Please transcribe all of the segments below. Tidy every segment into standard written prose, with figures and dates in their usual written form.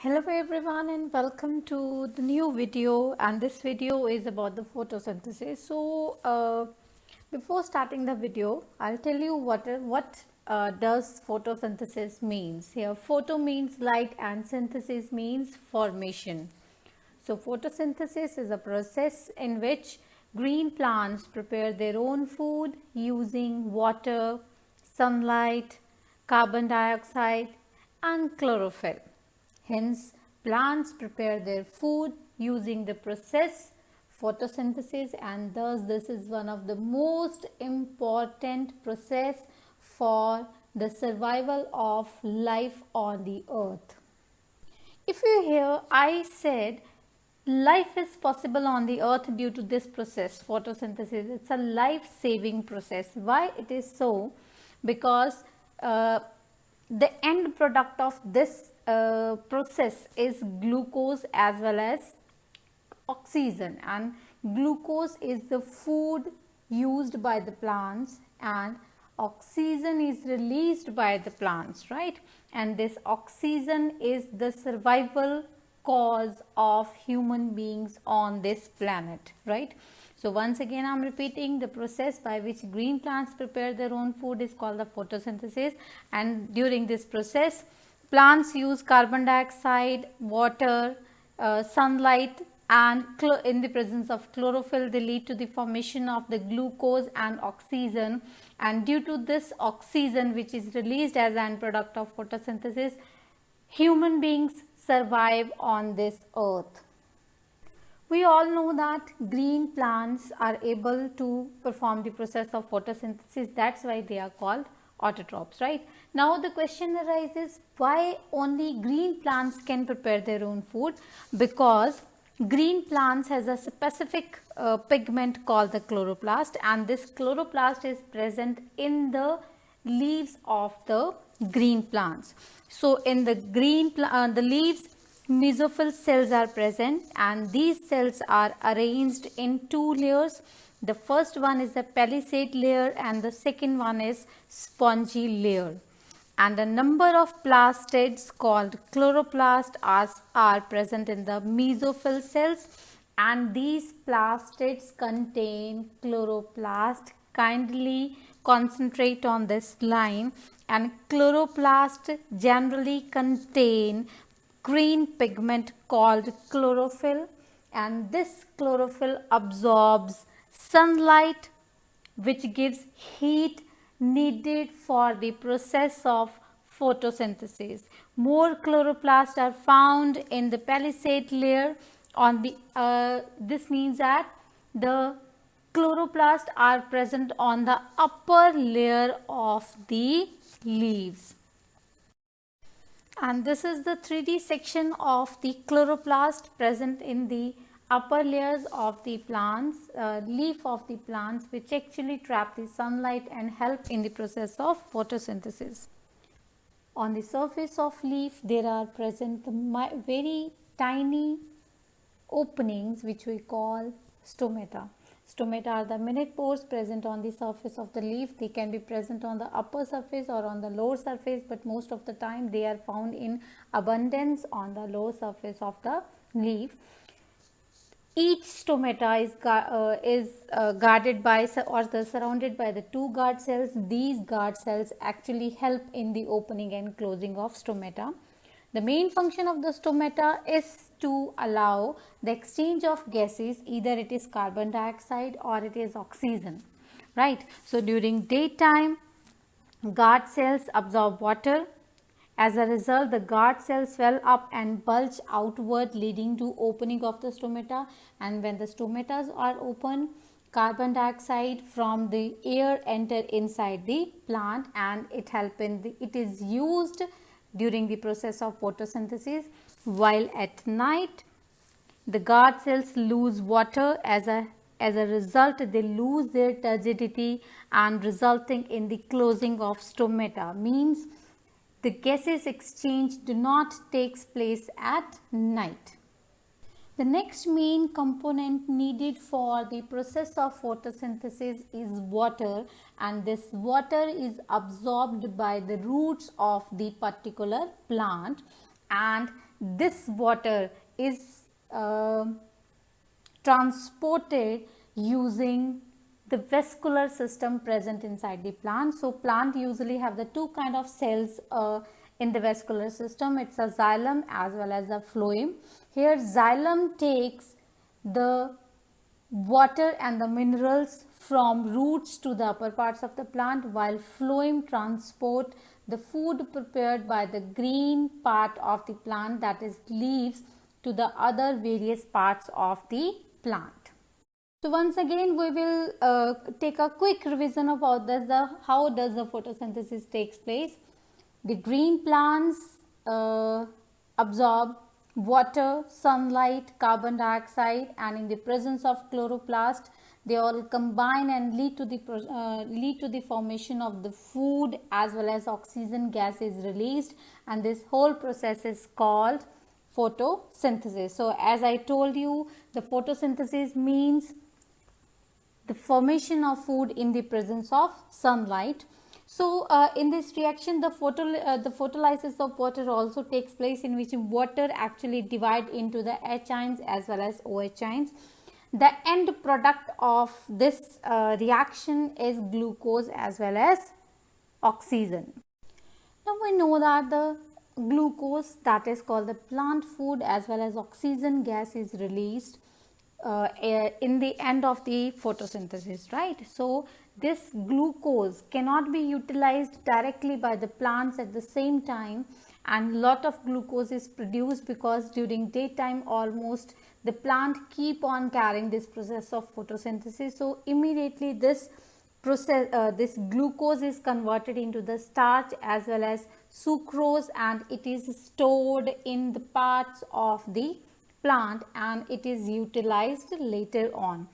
Hello everyone and welcome to the new video, and this video is about the photosynthesis. Before starting the video, I'll tell you what does photosynthesis means. Here photo means light and synthesis means formation. So photosynthesis is a process in which green plants prepare their own food using water, sunlight, carbon dioxide and chlorophyll. Hence, plants prepare their food using the process photosynthesis, and thus this is one of the most important process for the survival of life on the earth. If you hear I said life is possible on the earth due to this process photosynthesis, it's a life saving process. Why it is so? Because the end product of this process is glucose as well as oxygen, and glucose is the food used by the plants and oxygen is released by the plants, right? And this oxygen is the survival cause of human beings on this planet, right? So once again I'm repeating, the process by which green plants prepare their own food is called the photosynthesis, and during this process plants use carbon dioxide, water, sunlight and in the presence of chlorophyll they lead to the formation of the glucose and oxygen, and due to this oxygen which is released as an product of photosynthesis, human beings survive on this earth. We all know that green plants are able to perform the process of photosynthesis. That's why they are called autotrophs, right? Now the question arises, why only green plants can prepare their own food? Because green plants has a specific pigment called the chloroplast, and this chloroplast is present in the leaves of the green plants. So in the the leaves, mesophyll cells are present, and these cells are arranged in two layers. The first one is the palisade layer and the second one is spongy layer. And a number of plastids called chloroplasts are present in the mesophyll cells, and these plastids contain chloroplast. Kindly concentrate on this line. And chloroplast generally contain green pigment called chlorophyll, and this chlorophyll absorbs sunlight which gives heat needed for the process of photosynthesis. More chloroplasts are found in the palisade layer. On the this means that the chloroplasts are present on the upper layer of the leaves. And this is the 3D section of the chloroplast present in the upper layers of the plants, leaf of the plants, which actually trap the sunlight and help in the process of photosynthesis. On the surface of leaf there are present very tiny openings which we call stomata. Stomata are the minute pores present on the surface of the leaf. They can be present on the upper surface or on the lower surface, but most of the time they are found in abundance on the lower surface of the leaf. Each stomata is guarded by or surrounded by the two guard cells. These guard cells actually help in the opening and closing of stomata. The main function of the stomata is to allow the exchange of gases, either it is carbon dioxide or it is oxygen, right? So during daytime, guard cells absorb water. As a result, the guard cells swell up and bulge outward, leading to opening of the stomata. And when the stomatas are open, carbon dioxide from the air enter inside the plant, and it is used during the process of photosynthesis. While at night, the guard cells lose water. As a result, they lose their turgidity, and resulting in the closing of stomata, means the gases exchange do not takes place at night. The next main component needed for the process of photosynthesis is water, and this water is absorbed by the roots of the particular plant, and this water is transported using the vascular system present inside the plant. So plant usually have the two kind of cells in the vascular system. It's a xylem as well as a phloem. Here xylem takes the water and the minerals from roots to the upper parts of the plant, while phloem transport the food prepared by the green part of the plant, that is leaves, to the other various parts of the plant. So once again we will take a quick revision about this, how does the photosynthesis takes place. The green plants absorb water, sunlight, carbon dioxide, and in the presence of chloroplast they all combine and lead to the formation of the food, as well as oxygen gas is released, and this whole process is called photosynthesis. So as I told you, the photosynthesis means the formation of food in the presence of sunlight. So in this reaction the photolysis of water also takes place, in which water actually divide into the H ions as well as OH ions. The end product of this reaction is glucose as well as oxygen. Now we know that the glucose, that is called the plant food, as well as oxygen gas is released in the end of the photosynthesis, right? So this glucose cannot be utilized directly by the plants at the same time, and lot of glucose is produced because during daytime almost the plant keep on carrying this process of photosynthesis. So immediately this process, this glucose is converted into the starch as well as sucrose, and it is stored in the parts of the plant and it is utilized later on.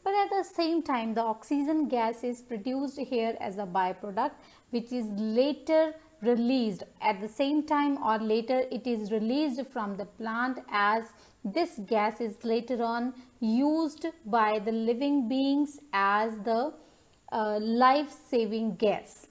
But at the same time the oxygen gas is produced here as a byproduct, which is later released at the same time, or later it is released from the plant, as this gas is later on used by the living beings as the life-saving gas.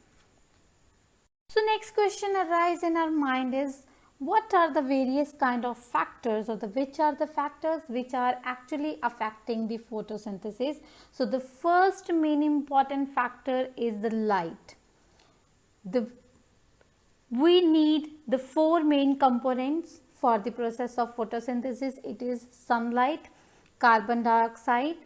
So next question arises in our mind is, what are the various kind of factors, or which are the factors which are actually affecting the photosynthesis? So the first main important factor is the light. We need the four main components for the process of photosynthesis. It is sunlight, carbon dioxide,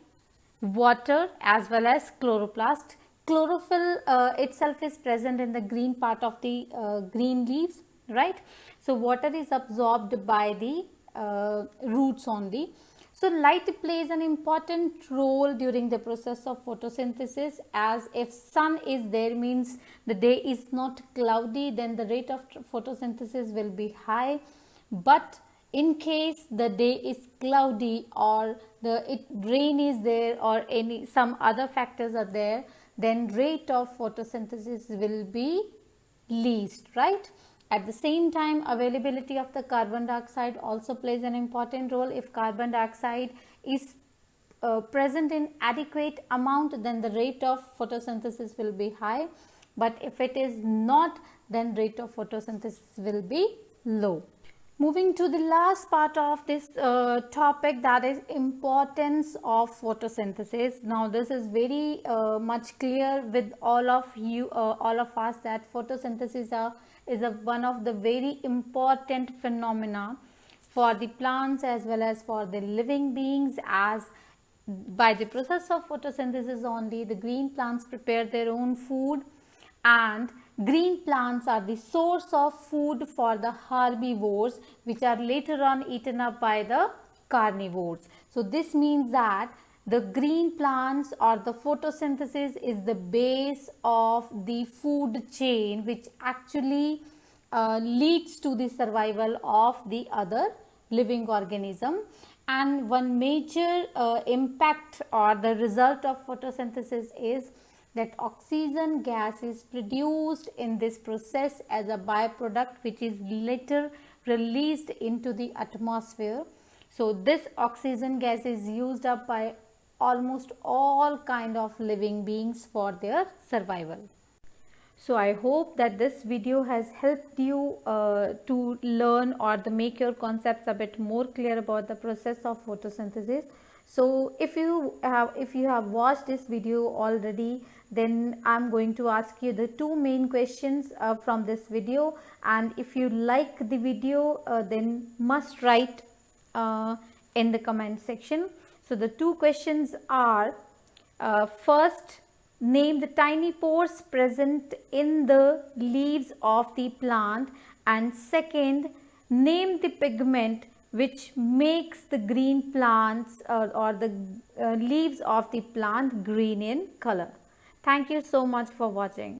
water as well as chloroplast. Chlorophyll itself is present in the green part of the green leaves, right? So water is absorbed by the roots only. So light plays an important role during the process of photosynthesis, as if sun is there means the day is not cloudy, then the rate of photosynthesis will be high. But in case the day is cloudy, or rain is there, or some other factors are there, then rate of photosynthesis will be least, right? At the same time, availability of the carbon dioxide also plays an important role. If carbon dioxide is present in adequate amount, then the rate of photosynthesis will be high, but if it is not, then rate of photosynthesis will be low. Moving to the last part of this topic, that is importance of photosynthesis. Now this is very much clear with all of you, all of us, that photosynthesis is one of the very important phenomena for the plants as well as for the living beings, as by the process of photosynthesis only the green plants prepare their own food, and green plants are the source of food for the herbivores, which are later on eaten up by the carnivores. So this means that the green plants or the photosynthesis is the base of the food chain, which actually leads to the survival of the other living organism. And one major impact or the result of photosynthesis is that oxygen gas is produced in this process as a byproduct, which is later released into the atmosphere. So this oxygen gas is used up by almost all kind of living beings for their survival. So I hope that this video has helped you to learn or to make your concepts a bit more clear about the process of photosynthesis. So if you have watched this video already, then I'm going to ask you the two main questions from this video, and if you like the video, then must write in the comment section. So the two questions are, first, name the tiny pores present in the leaves of the plant, and second, name the pigment which makes the green plants or the leaves of the plant green in color. Thank you so much for watching.